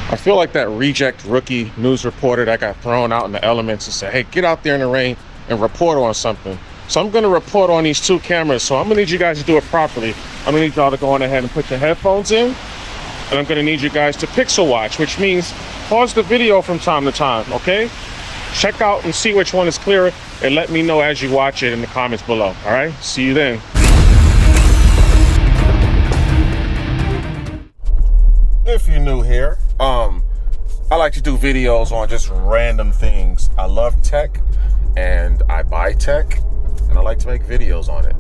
I feel like that reject rookie news reporter that got thrown out in the elements and said, hey, get out there in the rain and report on something. So I'm going to report on these two cameras. So I'm going to need you guys to do it properly. I'm going to need y'all to go on ahead and put your headphones in. And I'm going to need you guys to pixel watch, which means pause the video from time to time, okay? Check out and see which one is clearer and let me know as you watch it in the comments below, all right? See you then. If you're new here, I like to do videos on just random things. I love tech and I buy tech and I like to make videos on it.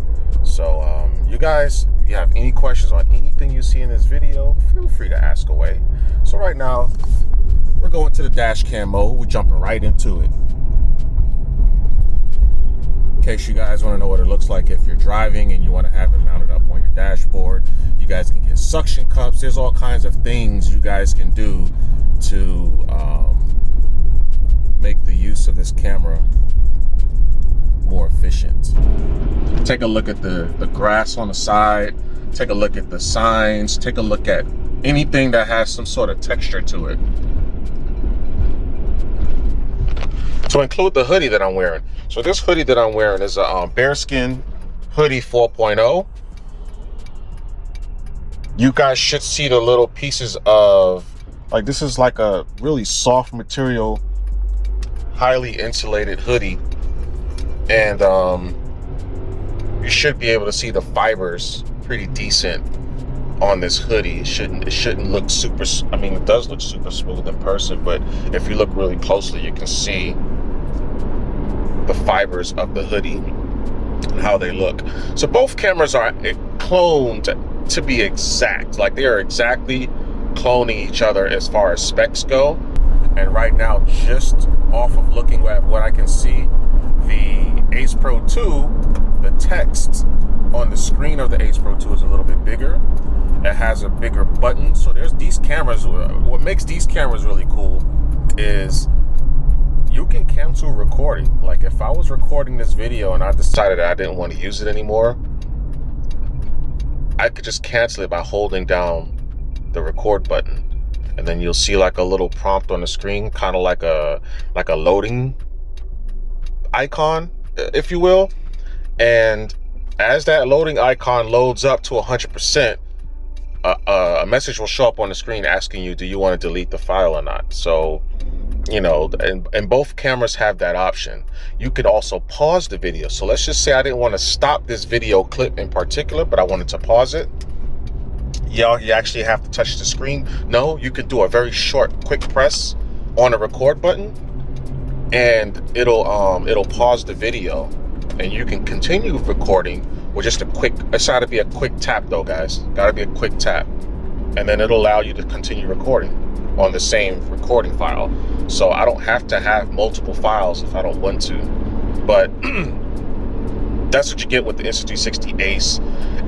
So you guys, if you have any questions on anything you see in this video, feel free to ask away. So right now, we're going to the dash cam mode. We're jumping right into it. In case you guys want to know what it looks like if you're driving and you want to have it mounted up on your dashboard, you guys can get suction cups. There's all kinds of things you guys can do to make the use of this camera more efficient. Take a look at the grass on the side. Take a look at the signs. Take a look at anything that has some sort of texture to it. To include the hoodie that I'm wearing. So this hoodie that I'm wearing is a bearskin hoodie 4.0. You guys should see the little pieces of, like, this is like a really soft material, highly insulated hoodie. And you should be able to see the fibers pretty decent on this hoodie. It shouldn't look super, I mean, it does look super smooth in person, but if you look really closely, you can see the fibers of the hoodie and how they look. So both cameras are cloned to be exact, like they are exactly cloning each other as far as specs go. And right now, just off of looking at what I can see, the AcePro 2, the text on the screen of the AcePro 2 is a little bit bigger. It has a bigger button. So there's these cameras. What makes these cameras really cool is you can cancel recording. Like if I was recording this video and I decided I didn't want to use it anymore, I could just cancel it by holding down the record button. And then you'll see like a little prompt on the screen, kind of like a loading icon, if you will. And as that loading icon loads up to 100%, a message will show up on the screen asking you, do you want to delete the file or not? So, you know, and both cameras have that option. You could also pause the video. So let's just say I didn't want to stop this video clip in particular, but I wanted to pause it. You actually have to touch the screen. No, you could do a very short, quick press on the record button, and it'll pause the video, and you can continue recording with just a quick. It's got to be a quick tap though, guys. Got to be a quick tap, and then it'll allow you to continue recording on the same recording file. So I don't have to have multiple files if I don't want to, but that's what you get with the Insta360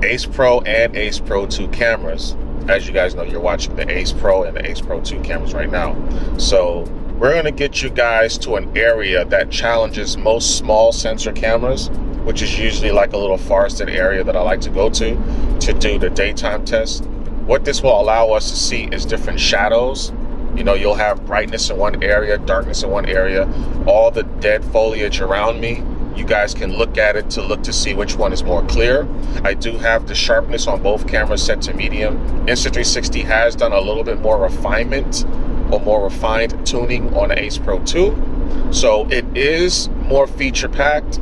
AcePro and AcePro 2 cameras. As you guys know, you're watching the AcePro and the AcePro 2 cameras right now. So we're going to get you guys to an area that challenges most small sensor cameras, which is usually like a little forested area that I like to go to do the daytime test. What this will allow us to see is different shadows. You know, you'll have brightness in one area, darkness in one area, all the dead foliage around me. You guys can look at it to see which one is more clear. I do have the sharpness on both cameras set to medium. Insta360 has done a little bit more refinement or more refined tuning on the AcePro 2. So it is more feature packed.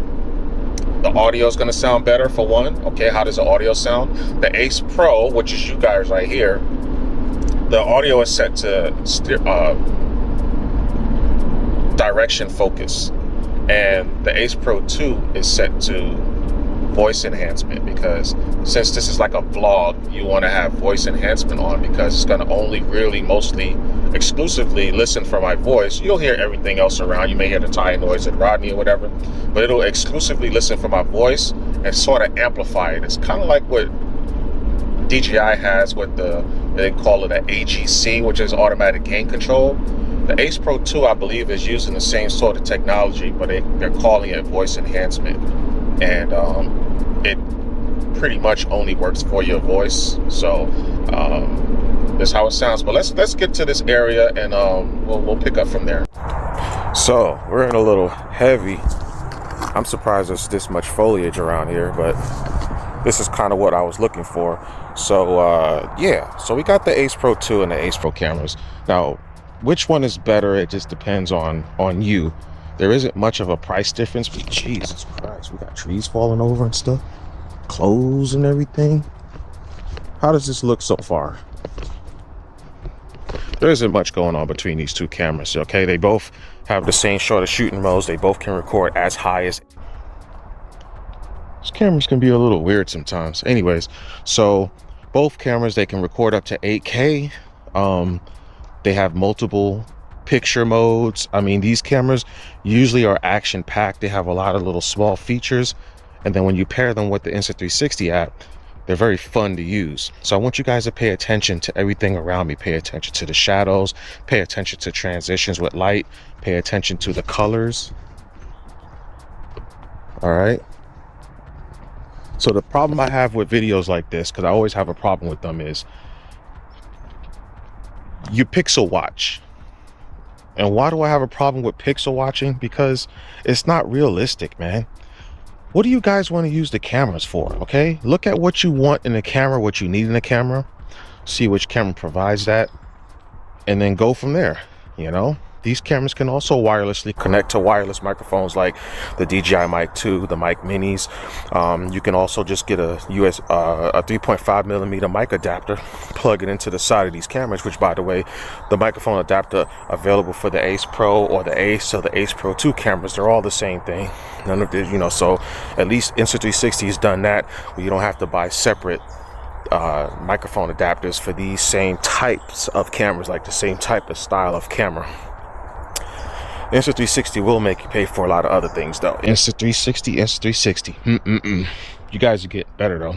The audio is going to sound better for one. Okay, how does the audio sound? The AcePro, which is you guys right here, the audio is set to direction focus. And the AcePro 2 is set to voice enhancement, because since this is like a vlog, you want to have voice enhancement on, because it's going to only really mostly exclusively listen for my voice. You'll hear everything else around. You may hear the tire noise at Rodney or whatever, but it'll exclusively listen for my voice and sort of amplify it. It's kind of like what DJI has with they call it an AGC, which is automatic gain control. The AcePro 2, I believe, is using the same sort of technology, but they're calling it voice enhancement. And it pretty much only works for your voice. So is how it sounds. But let's get to this area, and we'll pick up from there. So we're in a little heavy. I'm surprised there's this much foliage around here, but this is kind of what I was looking for. So yeah, so we got the AcePro 2 and the AcePro cameras. Now, which one is better? It just depends on you. There isn't much of a price difference, but Jesus Christ, we got trees falling over and stuff, clothes and everything. How does this look so far? There isn't much going on between these two cameras, okay? They both have the same shutter shooting modes. They both can record as high as... These cameras can be a little weird sometimes. Anyways, so both cameras, they can record up to 8K. They have multiple picture modes. I mean, these cameras usually are action packed. They have a lot of little small features, and then when you pair them with the Insta360 app, they're very fun to use. So I want you guys to pay attention to everything around me. Pay attention to the shadows, pay attention to transitions with light, pay attention to the colors. All right. So the problem I have with videos like this, because I always have a problem with them, is you pixel watch. And why do I have a problem with pixel watching? Because it's not realistic, man. What do you guys want to use the cameras for? Okay, look at what you want in the camera, what you need in the camera, see which camera provides that, and then go from there. You know, these cameras can also wirelessly connect to wireless microphones like the DJI Mic 2, the Mic Minis. You can also just get a 3.5mm mic adapter, plug it into the side of these cameras, which, by the way, the microphone adapter available for the AcePro or the Ace or the AcePro 2 cameras, they're all the same thing. None of this, you know, so at least Insta360 has done that, where you don't have to buy separate microphone adapters for these same types of cameras, like the same type of style of camera. Insta360 will make you pay for a lot of other things, though. Insta360. You guys will get better, though.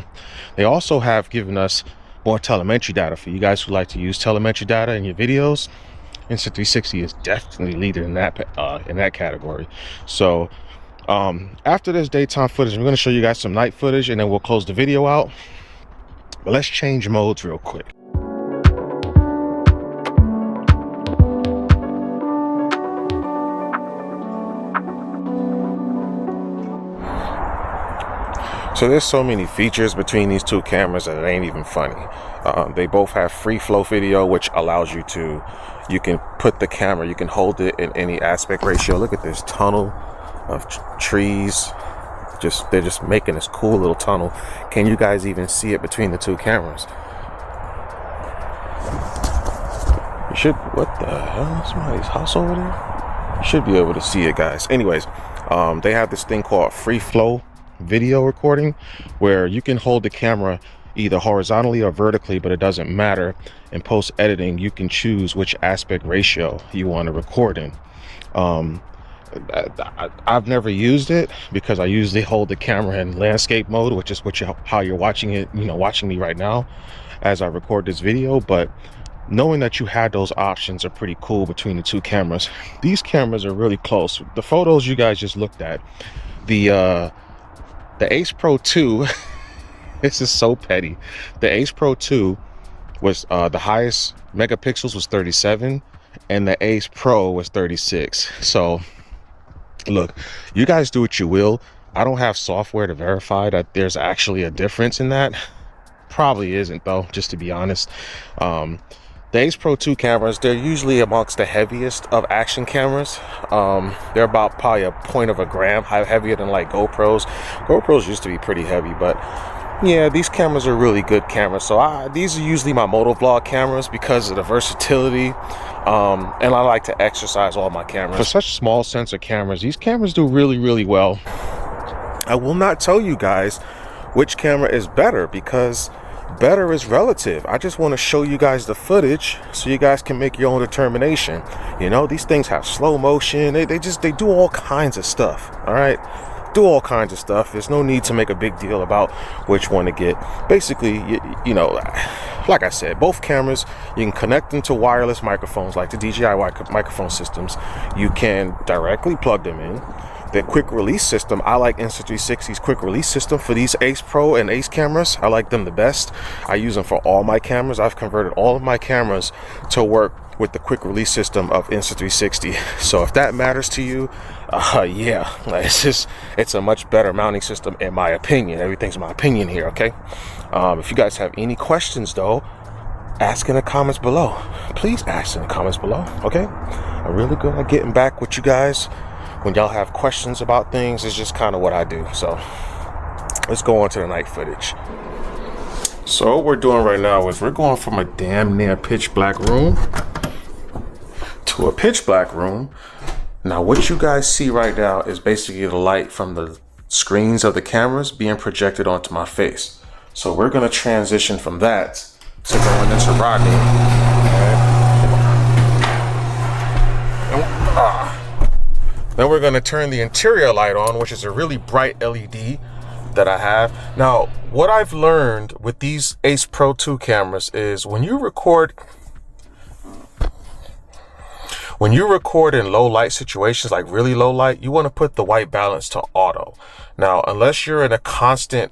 They also have given us more telemetry data for you guys who like to use telemetry data in your videos. Insta360 is definitely leader in that category. So after this daytime footage, I'm going to show you guys some night footage, and then we'll close the video out. But let's change modes real quick. So there's so many features between these two cameras that it ain't even funny. They both have free flow video, which allows you can put the camera, you can hold it in any aspect ratio. Look at this tunnel of trees. They're just making this cool little tunnel. Can you guys even see it between the two cameras? You should, what the hell? Somebody's house over there? You should be able to see it, guys. Anyways, they have this thing called free flow video recording, where you can hold the camera either horizontally or vertically, but it doesn't matter. In post editing, you can choose which aspect ratio you want to record in. I've never used it because I usually hold the camera in landscape mode, which is how you're watching it, you know, watching me right now as I record this video. But knowing that you had those options are pretty cool between the two cameras. These cameras are really close. The photos you guys just looked at, the AcePro 2, this is so petty. The AcePro 2 was the highest megapixels was 37, and the AcePro was 36. So look, you guys do what you will. I don't have software to verify that there's actually a difference in that. Probably isn't, though, just to be honest. The AcePro 2 cameras, they're usually amongst the heaviest of action cameras. They're about probably a point of a gram heavier than like GoPros. GoPros used to be pretty heavy, but yeah, these cameras are really good cameras. So these are usually my motovlog cameras because of the versatility. And I like to exercise all my cameras. For such small sensor cameras, these cameras do really, really well. I will not tell you guys which camera is better because better is relative. I just want to show you guys the footage so you guys can make your own determination. You know, these things have slow motion. They do all kinds of stuff. All right, do all kinds of stuff. There's no need to make a big deal about which one to get. Basically, you know, like I said, both cameras, you can connect them to wireless microphones like the DJI microphone systems. You can directly plug them in, the quick release system, I like Insta360's quick release system for these AcePro and Ace cameras. I like them the best. I use them for all my cameras. I've converted all of my cameras to work with the quick release system of Insta360. So if that matters to you, yeah, it's a much better mounting system in my opinion. Everything's my opinion here, okay? If you guys have any questions though, ask in the comments below. Please ask in the comments below, okay? I'm really good at getting back with you guys. When y'all have questions about things, it's just kind of what I do. So let's go on to the night footage. So what we're doing right now is we're going from a damn near pitch black room to a pitch black room. Now what you guys see right now is basically the light from the screens of the cameras being projected onto my face. So we're going to transition from that to going into Rodney. Then we're going to turn the interior light on, which is a really bright LED that I have. Now, what I've learned with these AcePro 2 cameras is when you record in low light situations, like really low light, you want to put the white balance to auto. Now, unless you're in a constant,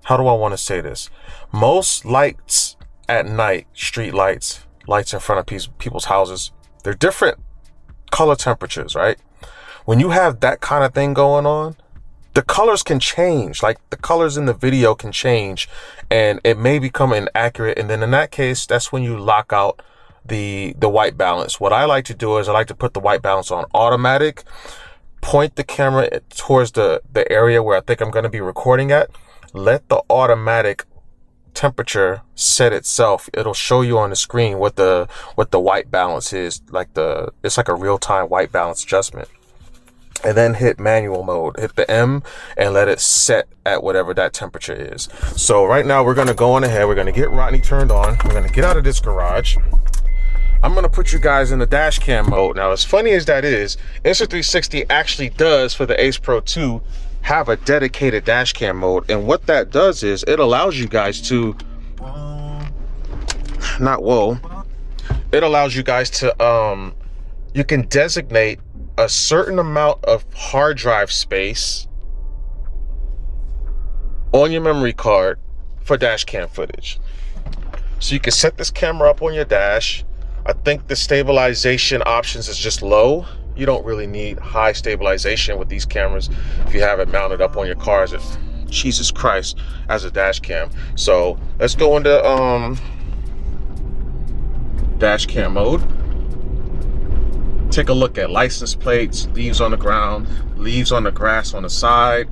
how do I want to say this? Most lights at night, street lights, lights in front of people's houses, they're different color temperatures, right? When you have that kind of thing going on, the colors can change. Like the colors in the video can change and it may become inaccurate. And then in that case, that's when you lock out the white balance. What I like to do is I like to put the white balance on automatic, point the camera towards the area where I think I'm going to be recording at, let the automatic temperature set itself. It'll show you on the screen what the white balance is, it's like a real-time white balance adjustment. And then hit manual mode, hit the M and let it set at whatever that temperature is. So right now we're going to go on ahead, we're going to get Rodney turned on, we're going to get out of this garage. I'm going to put you guys in the dash cam mode. Now as funny as that is, Insta360 actually does for the AcePro 2 have a dedicated dash cam mode, and what that does is it allows you guys to it allows you guys to you can designate a certain amount of hard drive space on your memory card for dash cam footage. So you can set this camera up on your dash. I think the stabilization options is just low. You don't really need high stabilization with these cameras if you have it mounted up on your car as Jesus Christ, as a dash cam. So let's go into dash cam mode. Take a look at license plates, leaves on the ground, leaves on the grass on the side,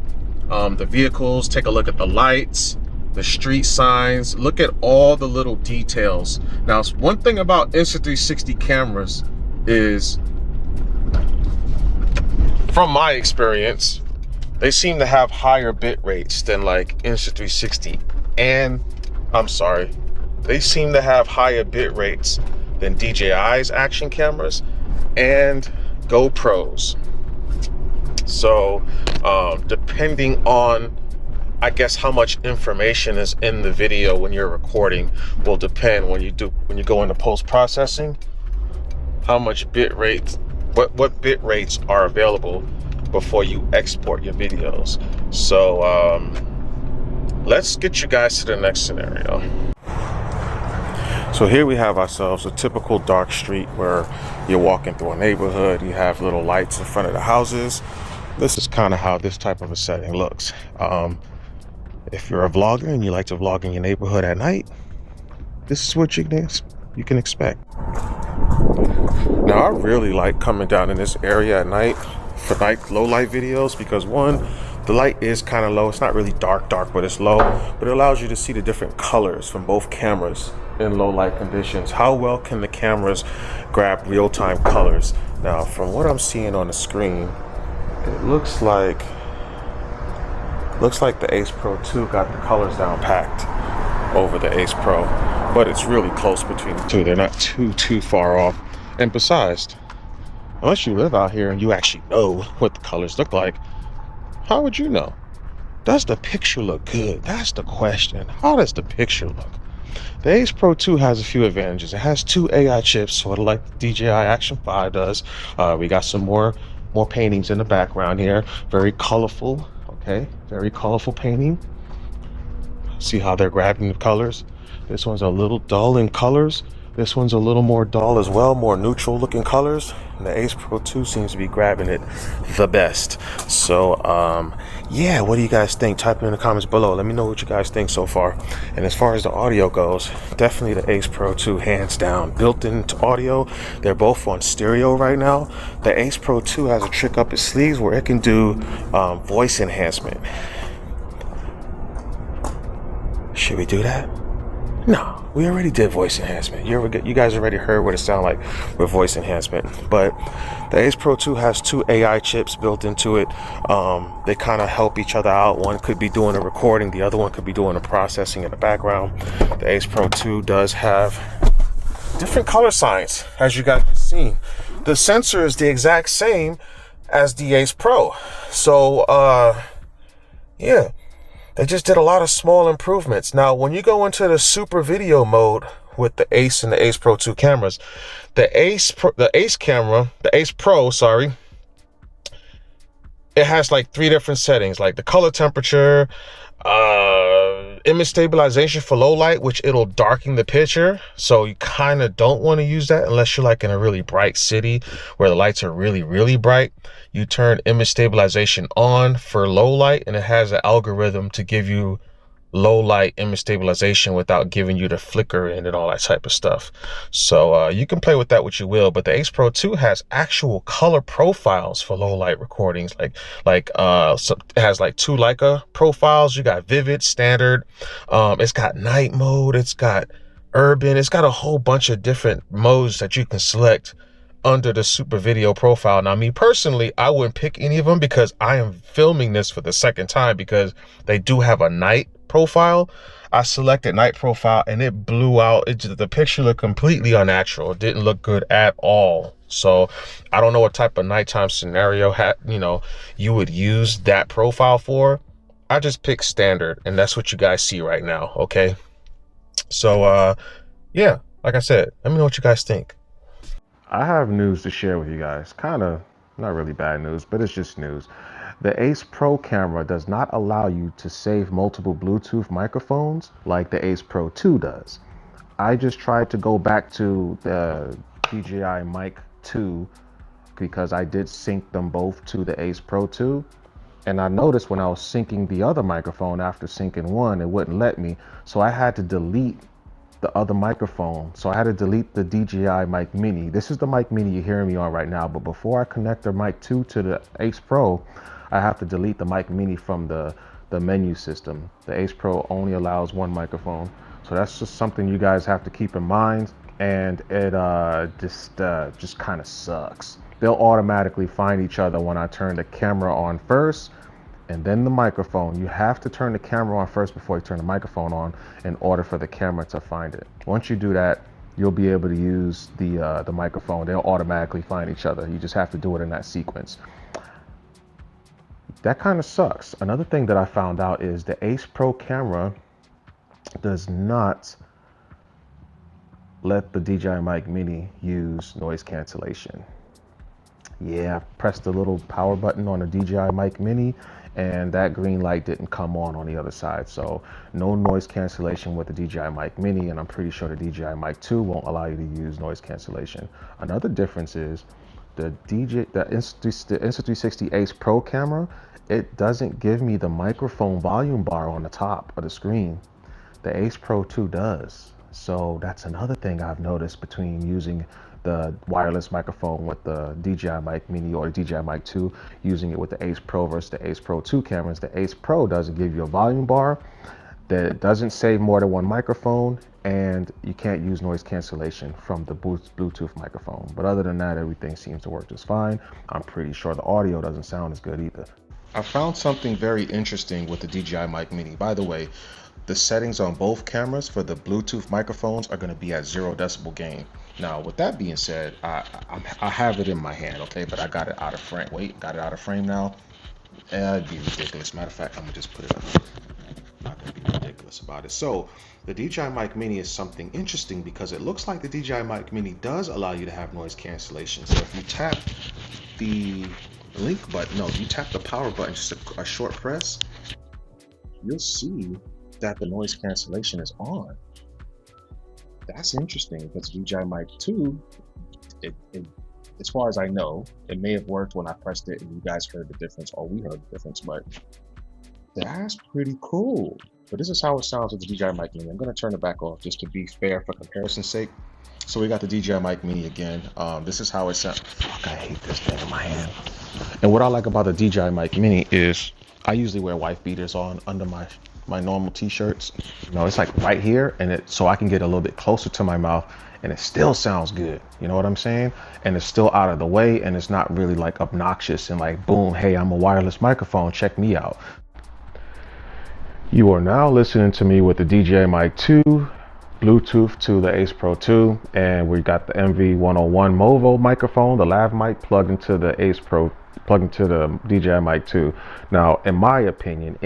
the vehicles. Take a look at the lights, the street signs. Look at all the little details. Now, one thing about Insta360 cameras is, from my experience, they seem to have higher bit rates than like Insta360, and they seem to have higher bit rates than DJI's Action cameras and GoPros. So depending on, I guess, how much information is in the video when you're recording will depend when you go into post-processing, how much bit rates, what bit rates are available before you export your videos. So let's get you guys to the next scenario. So here we have ourselves a typical dark street where you're walking through a neighborhood, you have little lights in front of the houses. This is kind of how this type of a setting looks. If you're a vlogger and you like to vlog in your neighborhood at night, this is what you can expect. Now I really like coming down in this area at night for low light videos, because one, the light is kind of low. It's not really dark, but it's low, but it allows you to see the different colors from both cameras in low light conditions. How well can the cameras grab real-time colors? Now, from what I'm seeing on the screen, it looks like the AcePro 2 got the colors down packed over the AcePro, but it's really close between the two. They're not too far off. And besides, unless you live out here and you actually know what the colors look like, how would you know? Does the picture look good? That's the question. How does the picture look? The AcePro 2 has a few advantages. It has 2 AI chips, sort of like the DJI Action 5 does. We got some more More paintings in the background here. Very colorful, okay? Very colorful painting. See how they're grabbing the colors? This one's a little dull in colors. This one's a little more dull as well, more neutral looking colors. And the AcePro 2 seems to be grabbing it the best. So, yeah, what do you guys think? Type it in the comments below. Let me know what you guys think so far. And as far as the audio goes, definitely the AcePro 2, hands down. Built into audio, they're both on stereo right now. The AcePro 2 has a trick up its sleeves where it can do voice enhancement. Should we do that? No, we already did voice enhancement. You guys already heard what it sounds like with voice enhancement. But the AcePro 2 has 2 AI chips built into it. They kind of help each other out. One could be doing a recording, the other one could be doing the processing in the background. The AcePro 2 does have different color science, as you guys have seen. The sensor is the exact same as the AcePro. So, yeah. They just did a lot of small improvements. Now, when you go into the super video mode with the Ace and the AcePro 2 cameras, the AcePro, sorry, it has like 3 different settings, like the color temperature, image stabilization for low light, which it'll darken the picture. So you kind of don't want to use that unless you're like in a really bright city where the lights are really, really bright. You turn image stabilization on for low light, and it has an algorithm to give you low light image stabilization without giving you the flicker and all that type of stuff. So you can play with that what you will, but the AcePro 2 has actual color profiles for low light recordings. So it has like 2 Leica profiles. You got vivid, standard, it's got night mode, it's got urban, it's got a whole bunch of different modes that you can select under the super video profile. Now, me personally, I wouldn't pick any of them because I am filming this for the second time, because they do have a night profile. I selected night profile and it blew out. The picture looked completely unnatural. It didn't look good at all. So I don't know what type of nighttime scenario you would use that profile for. I just picked standard, and that's what you guys see right now. Okay, so yeah, like I said, let me know what you guys think. I have news to share with you guys. Kind of not really bad news, but it's just news. The AcePro camera does not allow you to save multiple Bluetooth microphones like the AcePro 2 does. I just tried to go back to the DJI Mic 2 because I did sync them both to the AcePro 2. And I noticed when I was syncing the other microphone after syncing one, it wouldn't let me. So I had to delete the other microphone. So I had to delete the DJI Mic Mini. This is the Mic Mini you're hearing me on right now, but before I connect the Mic 2 to the AcePro, I have to delete the Mic Mini from the menu system. The AcePro only allows 1 microphone. So that's just something you guys have to keep in mind, and it just kind of sucks. They'll automatically find each other when I turn the camera on first and then the microphone. You have to turn the camera on first before you turn the microphone on in order for the camera to find it. Once you do that, you'll be able to use the microphone. They'll automatically find each other. You just have to do it in that sequence. That kind of sucks. Another thing that I found out is the AcePro camera does not let the DJI Mic Mini use noise cancellation. Yeah, I pressed the little power button on the DJI Mic Mini and that green light didn't come on the other side. So no noise cancellation with the DJI Mic Mini, and I'm pretty sure the DJI Mic 2 won't allow you to use noise cancellation. Another difference is the Insta360 AcePro camera, it doesn't give me the microphone volume bar on the top of the screen. The AcePro 2 does. So that's another thing I've noticed between using the wireless microphone with the DJI Mic Mini or the DJI Mic 2, using it with the AcePro versus the AcePro 2 cameras. The AcePro doesn't give you a volume bar, that doesn't save more than 1 microphone, and you can't use noise cancellation from the Bluetooth microphone. But other than that, everything seems to work just fine. I'm pretty sure the audio doesn't sound as good either. I found something very interesting with the DJI Mic Mini. By the way, the settings on both cameras for the Bluetooth microphones are going to be at 0 decibel gain. Now, with that being said, I have it in my hand, okay, but I got it out of frame. Wait, got it out of frame now? It'd be ridiculous. Matter of fact, I'm gonna just put it up. Not gonna be ridiculous about it. So the DJI Mic Mini is something interesting because it looks like the DJI Mic Mini does allow you to have noise cancellation. So if you tap the blink button, no, you tap the power button, just a short press, you'll see that the noise cancellation is on. That's interesting because DJI Mic 2, as far as I know, it may have worked when I pressed it and you guys heard the difference, or we heard the difference, but that's pretty cool. But this is how it sounds with the DJI Mic Mini. I'm going to turn it back off just to be fair for comparison's sake. So we got the DJI Mic Mini again. This is how it sounds. Fuck, I hate this thing in my hand. And what I like about the DJI Mic Mini is I usually wear wife beaters on under my normal t-shirts. You know, it's like right here, and so I can get a little bit closer to my mouth and it still sounds good. You know what I'm saying? And it's still out of the way, and it's not really like obnoxious and like, boom, hey, I'm a wireless microphone, check me out. You are now listening to me with the DJI Mic 2, Bluetooth to the AcePro 2, and we got the MV101 Movo microphone, the lav mic plugged into the AcePro, plugged into the DJI Mic 2. Now, in my opinion,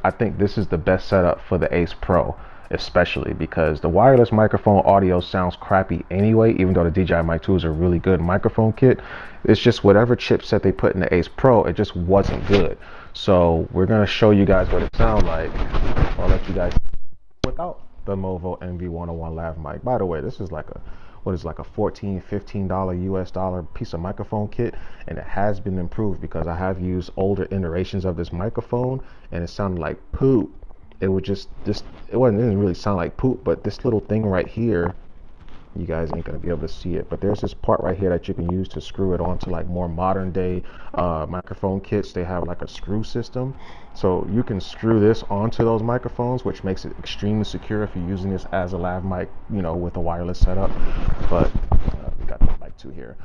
I think this is the best setup for the AcePro, especially because the wireless microphone audio sounds crappy anyway, even though the DJI Mic 2 is a really good microphone kit. It's just whatever chipset they put in the AcePro, it just wasn't good. So we're going to show you guys what it sounds like. I'll let you guys without the Movo MV101 lav mic. By the way, this is like a like a $14-15 US dollar piece of microphone kit, and it has been improved because I have used older iterations of this microphone and it sounded like poop. It would it didn't really sound like poop, but this little thing right here, you guys ain't gonna be able to see it, but there's this part right here that you can use to screw it onto like more modern day microphone kits. They have like a screw system, so you can screw this onto those microphones, which makes it extremely secure if you're using this as a lav mic, you know, with a wireless setup. But we got the Mic 2 here.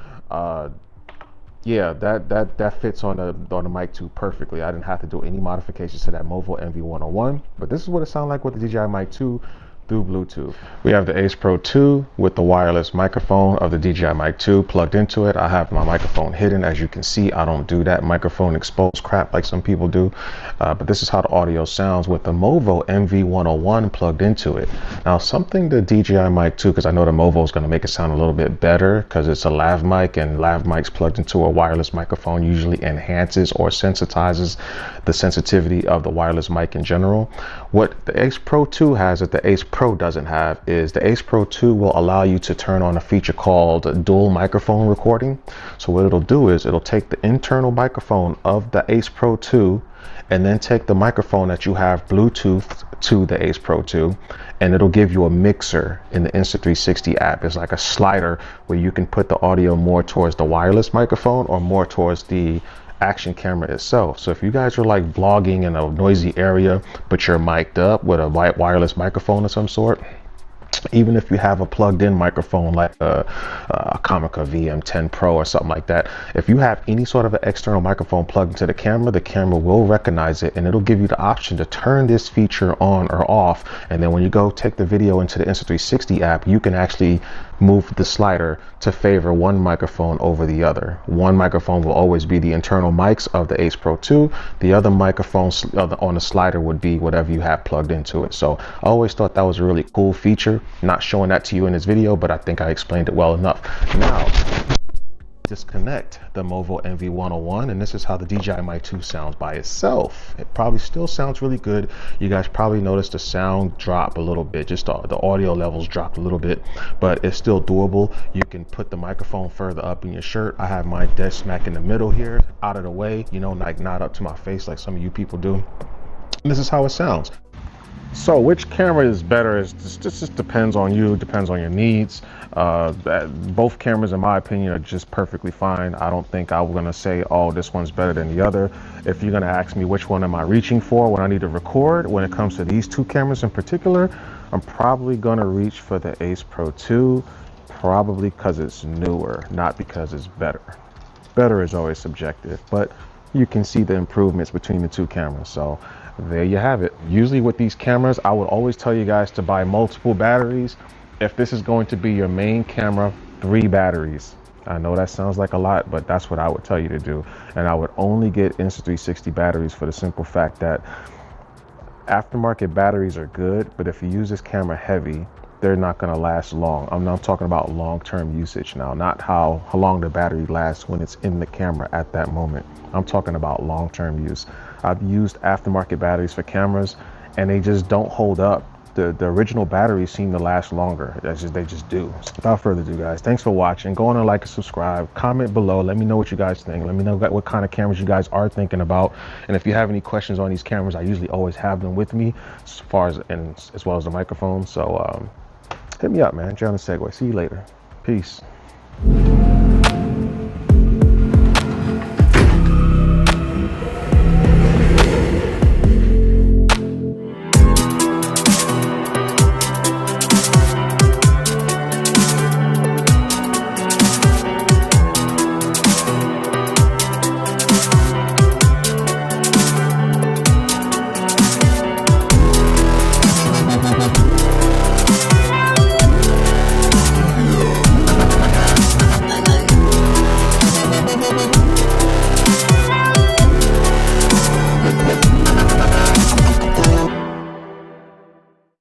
Yeah, that fits on the Mic 2 perfectly. I didn't have to do any modifications to that Movo MV101, but this is what it sounds like with the DJI Mic 2 through Bluetooth. We have the AcePro 2 with the wireless microphone of the DJI Mic 2 plugged into it. I have my microphone hidden. As you can see, I don't do that microphone exposed crap like some people do, but this is how the audio sounds with the Movo MV101 plugged into it. Now, something the DJI Mic 2, because I know the Movo is going to make it sound a little bit better because it's a lav mic, and lav mics plugged into a wireless microphone usually enhances or sensitizes the sensitivity of the wireless mic in general. What the AcePro 2 has that the AcePro doesn't have is the AcePro 2 will allow you to turn on a feature called dual microphone recording. So what it'll do is it'll take the internal microphone of the AcePro 2 and then take the microphone that you have Bluetooth to the AcePro 2, and it'll give you a mixer in the Insta360 app. It's like a slider where you can put the audio more towards the wireless microphone or more towards the action camera itself. So if you guys are like vlogging in a noisy area but you're mic'd up with a wireless microphone of some sort, even if you have a plugged-in microphone like a Comica VM10 Pro or something like that, if you have any sort of an external microphone plugged into the camera will recognize it, and it'll give you the option to turn this feature on or off. And then when you go take the video into the Insta360 app, you can actually move the slider to favor one microphone over the other. One microphone will always be the internal mics of the AcePro 2. The other microphone on the slider would be whatever you have plugged into it. So I always thought that was a really cool feature. Not showing that to you in this video, but I think I explained it well enough. Now, disconnect the Movo MV101, and this is how the DJI Mic 2 sounds by itself. It probably still sounds really good. You guys probably noticed the sound drop a little bit, just the audio levels dropped a little bit, but it's still doable. You can put the microphone further up in your shirt. I have mine dead smack in the middle here, out of the way, you know, like not up to my face like some of you people do. And this is how it sounds. So which camera is better is just depends on you, depends on your needs. Both cameras, in my opinion, are just perfectly fine. I don't think I'm gonna say, oh, this one's better than the other. If you're gonna ask me which one am I reaching for when I need to record, when it comes to these two cameras in particular, I'm probably gonna reach for the AcePro 2, probably because it's newer, not because it's better. Better is always subjective, but you can see the improvements between the two cameras. So there you have it. Usually with these cameras, I would always tell you guys to buy multiple batteries. If this is going to be your main camera, 3 batteries. I know that sounds like a lot, but that's what I would tell you to do. And I would only get Insta360 batteries for the simple fact that aftermarket batteries are good, but if you use this camera heavy, they're not going to last long. I'm talking about long-term usage now, not how long the battery lasts when it's in the camera at that moment. I'm talking about long-term use. I've used aftermarket batteries for cameras and they just don't hold up. The original batteries seem to last longer. They just do. Without further ado, guys, thanks for watching. Go on and like and subscribe. Comment below. Let me know what you guys think. Let me know what kind of cameras you guys are thinking about. And if you have any questions on these cameras, I usually always have them with me, as well as the microphone. So hit me up, man. Jay on the Segway. See you later. Peace.